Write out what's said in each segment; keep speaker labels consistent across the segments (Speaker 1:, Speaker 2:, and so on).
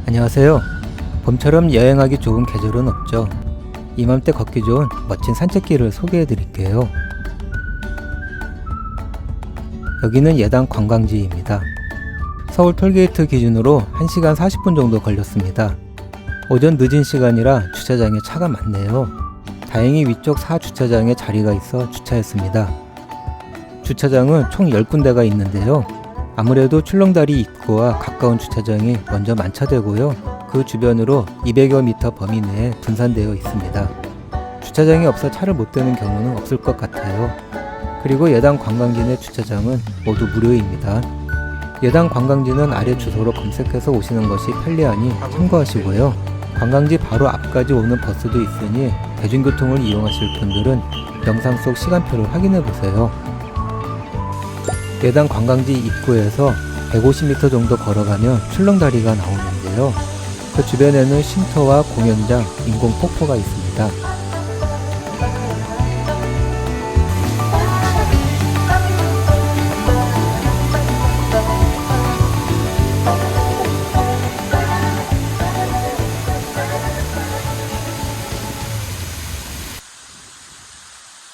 Speaker 1: 안녕하세요. 봄처럼 여행하기 좋은 계절은 없죠. 이맘때 걷기 좋은 멋진 산책길을 소개해 드릴게요. 여기는 예당 관광지입니다. 서울 톨게이트 기준으로 1시간 40분 정도 걸렸습니다. 오전 늦은 시간이라 주차장에 차가 많네요. 다행히 위쪽 4주차장에 자리가 있어 주차했습니다. 주차장은 총 10군데가 있는데요. 아무래도 출렁다리 입구와 가까운 주차장이 먼저 만차되고요. 그 주변으로 200여 미터 범위 내에 분산되어 있습니다. 주차장이 없어 차를 못 대는 경우는 없을 것 같아요. 그리고 예당 관광지 내 주차장은 모두 무료입니다. 예당 관광지는 아래 주소로 검색해서 오시는 것이 편리하니 참고하시고요. 관광지 바로 앞까지 오는 버스도 있으니 대중교통을 이용하실 분들은 영상 속 시간표를 확인해 보세요. 예당 관광지 입구에서 150m 정도 걸어가면 출렁다리가 나오는데요. 그 주변에는 쉼터와 공연장, 인공 폭포가 있습니다.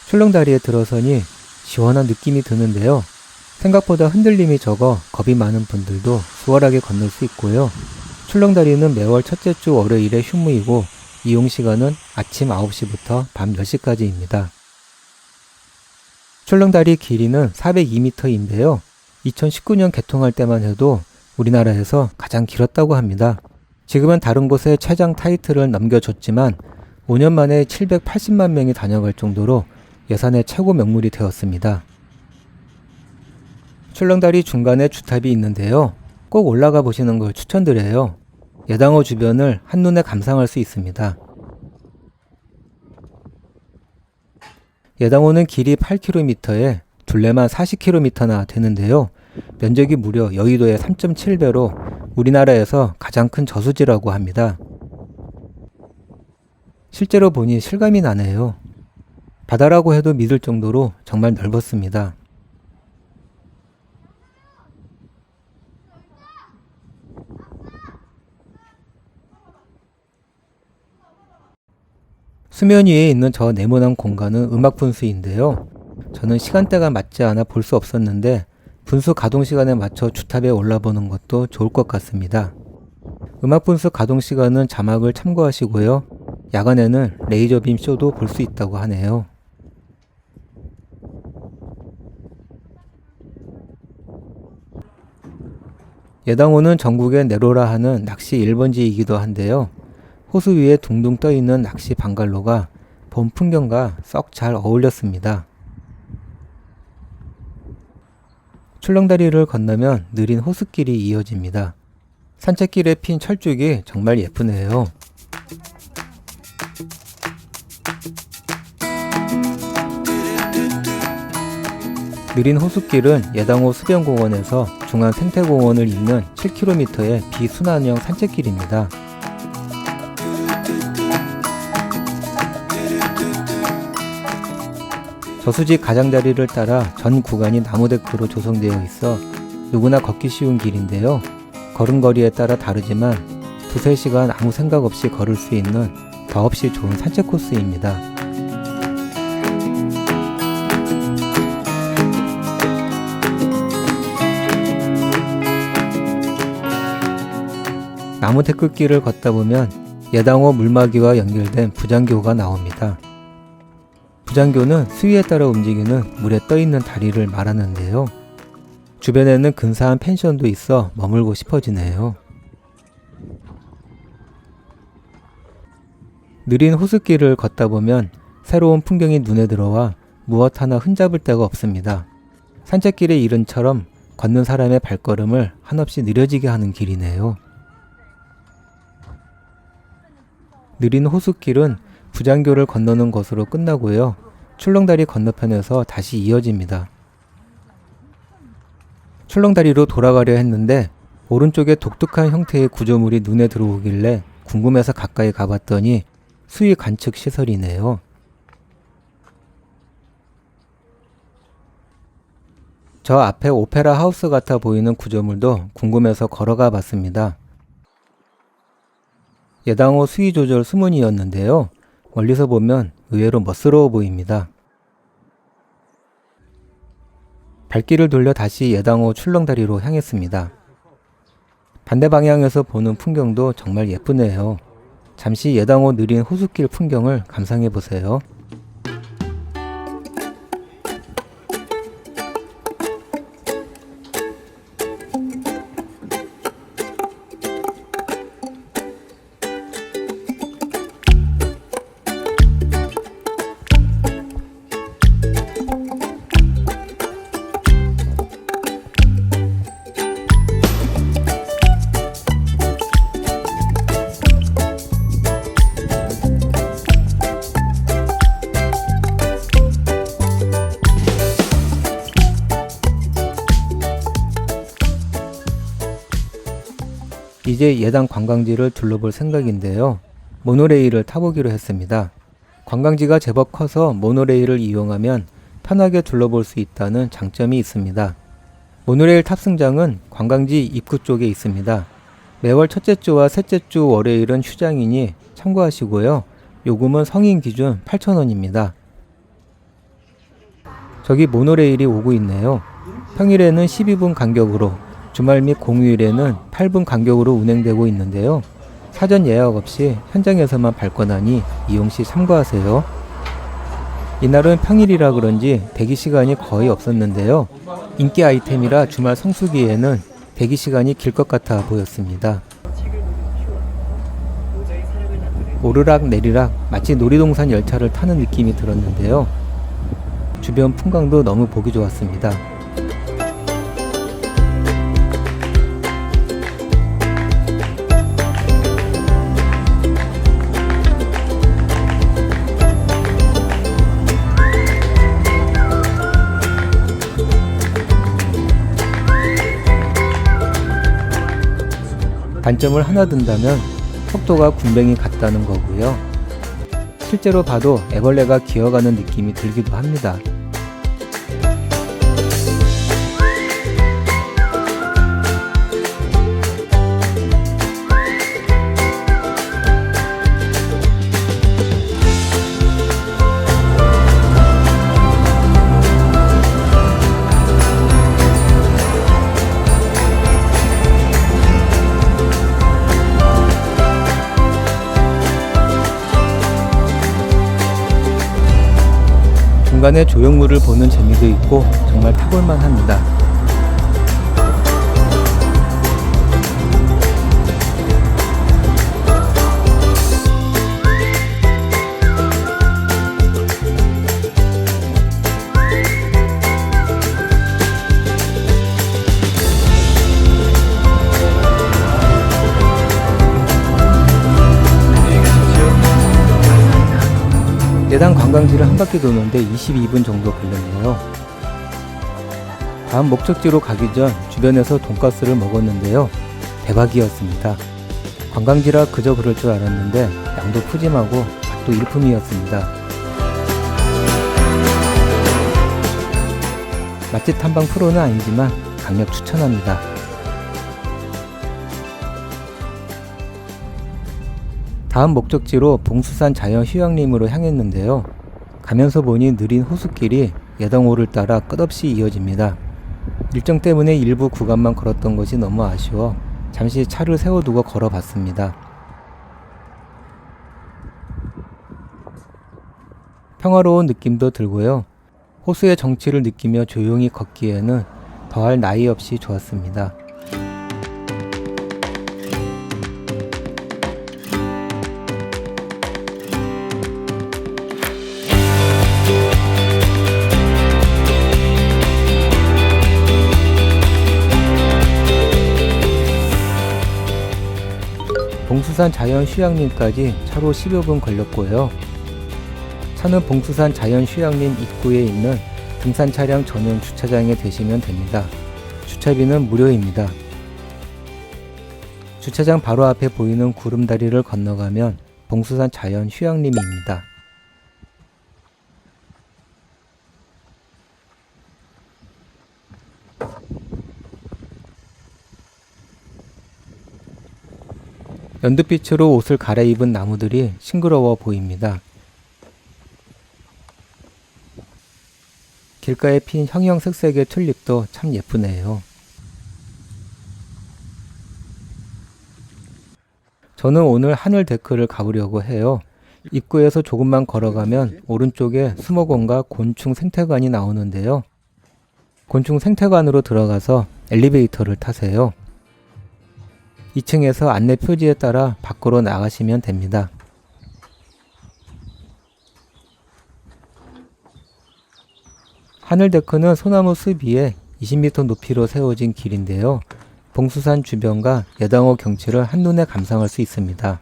Speaker 1: 출렁다리에 들어서니 시원한 느낌이 드는데요. 생각보다 흔들림이 적어 겁이 많은 분들도 수월하게 건널 수 있고요. 출렁다리는 매월 첫째 주 월요일에 휴무이고 이용시간은 아침 9시부터 밤 10시까지입니다. 출렁다리 길이는 402m인데요. 2019년 개통할 때만 해도 우리나라에서 가장 길었다고 합니다. 지금은 다른 곳에 최장 타이틀을 넘겨줬지만 5년 만에 780만 명이 다녀갈 정도로 예산의 최고 명물이 되었습니다. 출렁다리 중간에 주탑이 있는데요. 꼭 올라가 보시는 걸 추천드려요. 예당호 주변을 한눈에 감상할 수 있습니다. 예당호는 길이 8km에 둘레만 40km나 되는데요. 면적이 무려 여의도의 3.7배로 우리나라에서 가장 큰 저수지라고 합니다. 실제로 보니 실감이 나네요. 바다라고 해도 믿을 정도로 정말 넓었습니다. 수면 위에 있는 저 네모난 공간은 음악 분수인데요. 저는 시간대가 맞지 않아 볼 수 없었는데 분수 가동 시간에 맞춰 주탑에 올라보는 것도 좋을 것 같습니다. 음악 분수 가동 시간은 자막을 참고하시고요. 야간에는 레이저빔 쇼도 볼 수 있다고 하네요. 예당호는 전국에 내로라 하는 낚시 1번지이기도 한데요. 호수 위에 둥둥 떠있는 낚시 방갈로가 봄 풍경과 썩 잘 어울렸습니다. 출렁다리를 건너면 느린 호수길이 이어집니다. 산책길에 핀 철쭉이 정말 예쁘네요. 느린 호수길은 예당호 수변공원에서 중앙 생태공원을 잇는 7km의 비순환형 산책길입니다. 저수지 가장자리를 따라 전 구간이 나무데크로 조성되어 있어 누구나 걷기 쉬운 길인데요. 걸음걸이에 따라 다르지만 2~3시간 아무 생각 없이 걸을 수 있는 더없이 좋은 산책 코스입니다. 나무데크길을 걷다 보면 예당호 물막이와 연결된 부장교가 나옵니다. 부장교는 수위에 따라 움직이는 물에 떠있는 다리를 말하는데요. 주변에는 근사한 펜션도 있어 머물고 싶어지네요. 느린 호수길을 걷다 보면 새로운 풍경이 눈에 들어와 무엇 하나 흠잡을 데가 없습니다. 산책길의 이름처럼 걷는 사람의 발걸음을 한없이 느려지게 하는 길이네요. 느린 호수길은 부장교를 건너는 것으로 끝나고요. 출렁다리 건너편에서 다시 이어집니다. 출렁다리로 돌아가려 했는데 오른쪽에 독특한 형태의 구조물이 눈에 들어오길래 궁금해서 가까이 가봤더니 수위 관측 시설이네요. 저 앞에 오페라 하우스 같아 보이는 구조물도 궁금해서 걸어가 봤습니다. 예당호 수위 조절 수문이었는데요. 멀리서 보면 의외로 멋스러워 보입니다. 발길을 돌려 다시 예당호 출렁다리로 향했습니다. 반대 방향에서 보는 풍경도 정말 예쁘네요. 잠시 예당호 느린 호숫길 풍경을 감상해 보세요. 이제 예당 관광지를 둘러볼 생각인데요. 모노레일을 타보기로 했습니다. 관광지가 제법 커서 모노레일을 이용하면 편하게 둘러볼 수 있다는 장점이 있습니다. 모노레일 탑승장은 관광지 입구 쪽에 있습니다. 매월 첫째 주와 셋째 주 월요일은 휴장이니 참고하시고요. 요금은 성인 기준 8,000원입니다. 저기 모노레일이 오고 있네요. 평일에는 12분 간격으로, 주말 및 공휴일에는 8분 간격으로 운행되고 있는데요. 사전 예약 없이 현장에서만 발권하니 이용 시 참고하세요. 이날은 평일이라 그런지 대기 시간이 거의 없었는데요. 인기 아이템이라 주말 성수기에는 대기 시간이 길 것 같아 보였습니다. 오르락 내리락 마치 놀이동산 열차를 타는 느낌이 들었는데요. 주변 풍광도 너무 보기 좋았습니다. 단점을 하나 든다면 속도가 군뱅이 같다는 거고요. 실제로 봐도 애벌레가 기어가는 느낌이 들기도 합니다. 중간에 조형물을 보는 재미도 있고 정말 타볼만 합니다. 예당 관광지를 한 바퀴 도는데 22분 정도 걸렸네요. 다음 목적지로 가기 전 주변에서 돈가스를 먹었는데요. 대박이었습니다. 관광지라 그저 그럴 줄 알았는데 양도 푸짐하고 맛도 일품이었습니다. 맛집 탐방 프로는 아니지만 강력 추천합니다. 다음 목적지로 봉수산 자연휴양림으로 향했는데요. 가면서 보니 느린 호숫길이 예당호를 따라 끝없이 이어집니다. 일정 때문에 일부 구간만 걸었던 것이 너무 아쉬워 잠시 차를 세워두고 걸어봤습니다. 평화로운 느낌도 들고요. 호수의 정취를 느끼며 조용히 걷기에는 더할 나위 없이 좋았습니다. 봉수산 자연휴양림까지 차로 10여 분 걸렸고요. 차는 봉수산 자연휴양림 입구에 있는 등산 차량 전용 주차장에 대시면 됩니다. 주차비는 무료입니다. 주차장 바로 앞에 보이는 구름다리를 건너가면 봉수산 자연휴양림입니다. 연두빛으로 옷을 갈아입은 나무들이 싱그러워 보입니다. 길가에 핀 형형색색의 튤립도 참 예쁘네요. 저는 오늘 하늘 데크를 가보려고 해요. 입구에서 조금만 걸어가면 오른쪽에 수목원과 곤충 생태관이 나오는데요. 곤충 생태관으로 들어가서 엘리베이터를 타세요. 2층에서 안내 표지에 따라 밖으로 나가시면 됩니다. 하늘 데크는 소나무 숲 위에 20m 높이로 세워진 길인데요. 봉수산 주변과 예당호 경치를 한눈에 감상할 수 있습니다.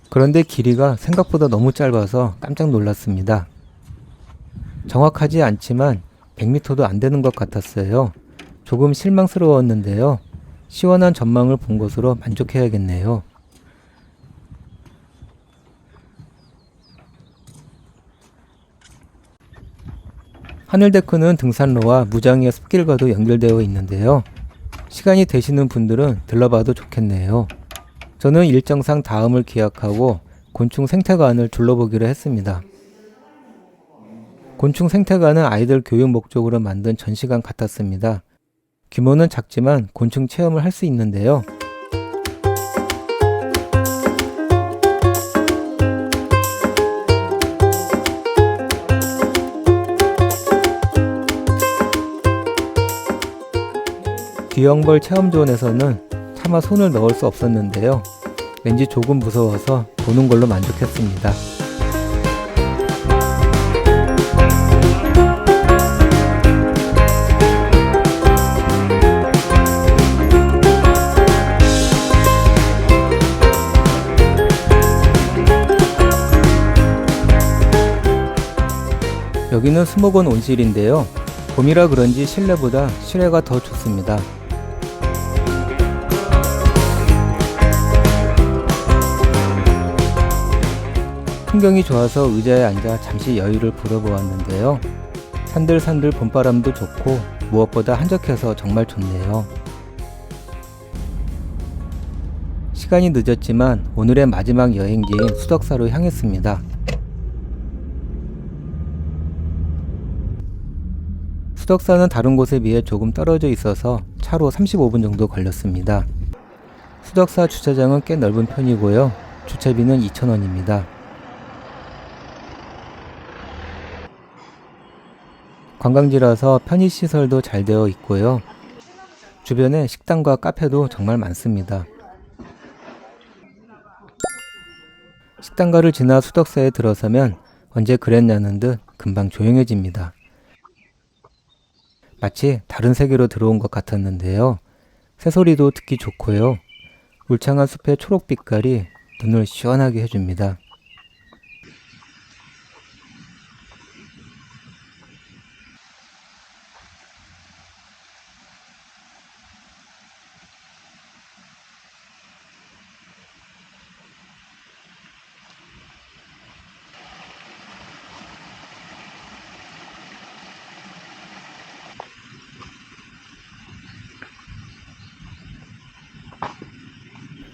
Speaker 1: 그런데 길이가 생각보다 너무 짧아서 깜짝 놀랐습니다. 정확하지 않지만 100m도 안 되는 것 같았어요. 조금 실망스러웠는데요. 시원한 전망을 본 것으로 만족해야겠네요. 하늘데크는 등산로와 무장의 숲길과도 연결되어 있는데요. 시간이 되시는 분들은 들러봐도 좋겠네요. 저는 일정상 다음을 기약하고 곤충 생태관을 둘러보기로 했습니다. 곤충 생태관은 아이들 교육 목적으로 만든 전시관 같았습니다. 규모는 작지만 곤충 체험을 할 수 있는데요. 귀형벌 체험존에서는 차마 손을 넣을 수 없었는데요. 왠지 조금 무서워서 보는 걸로 만족했습니다. 여기는 수목원 온실인데요. 봄이라 그런지 실내보다 실외가 더 좋습니다. 풍경이 좋아서 의자에 앉아 잠시 여유를 부려보았는데요. 산들산들 봄바람도 좋고 무엇보다 한적해서 정말 좋네요. 시간이 늦었지만 오늘의 마지막 여행지인 수덕사로 향했습니다. 수덕사는 다른 곳에 비해 조금 떨어져 있어서 차로 35분 정도 걸렸습니다. 수덕사 주차장은 꽤 넓은 편이고요. 주차비는 2,000원입니다. 관광지라서 편의시설도 잘 되어 있고요. 주변에 식당과 카페도 정말 많습니다. 식당가를 지나 수덕사에 들어서면 언제 그랬냐는 듯 금방 조용해집니다. 마치 다른 세계로 들어온 것 같았는데요. 새소리도 듣기 좋고요. 울창한 숲의 초록빛깔이 눈을 시원하게 해줍니다.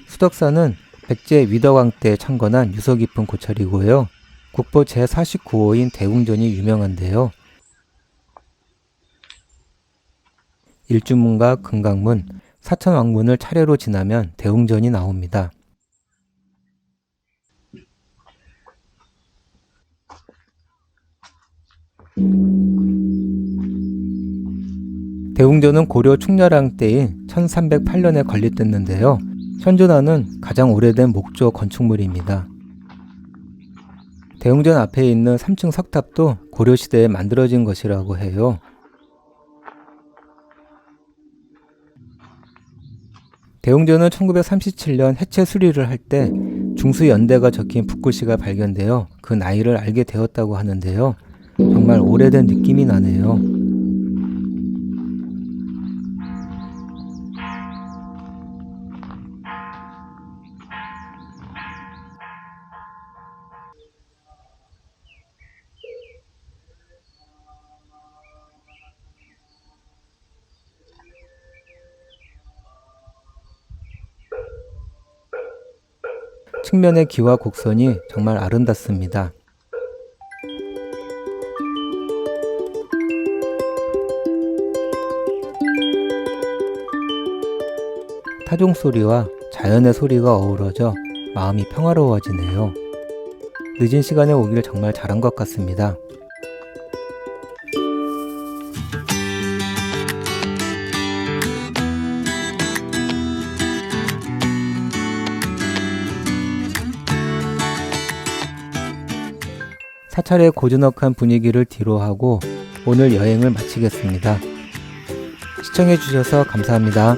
Speaker 1: 수덕사는 백제 위덕왕 때 창건한 유서 깊은 고찰이고요. 국보 제49호인 대웅전이 유명한데요. 일주문과 금강문, 사천왕문을 차례로 지나면 대웅전이 나옵니다. 대웅전은 고려 충렬왕 때인 1308년에 건립됐는데요. 현존하는 가장 오래된 목조 건축물입니다. 대웅전 앞에 있는 3층 석탑도 고려시대에 만들어진 것이라고 해요. 대웅전은 1937년 해체 수리를 할 때 중수연대가 적힌 붓글씨가 발견되어 그 나이를 알게 되었다고 하는데요. 정말 오래된 느낌이 나네요. 측면의 기와 곡선이 정말 아름답습니다. 타종 소리와 자연의 소리가 어우러져 마음이 평화로워지네요. 늦은 시간에 오길 정말 잘한 것 같습니다. 사찰의 고즈넉한 분위기를 뒤로하고 오늘 여행을 마치겠습니다. 시청해주셔서 감사합니다.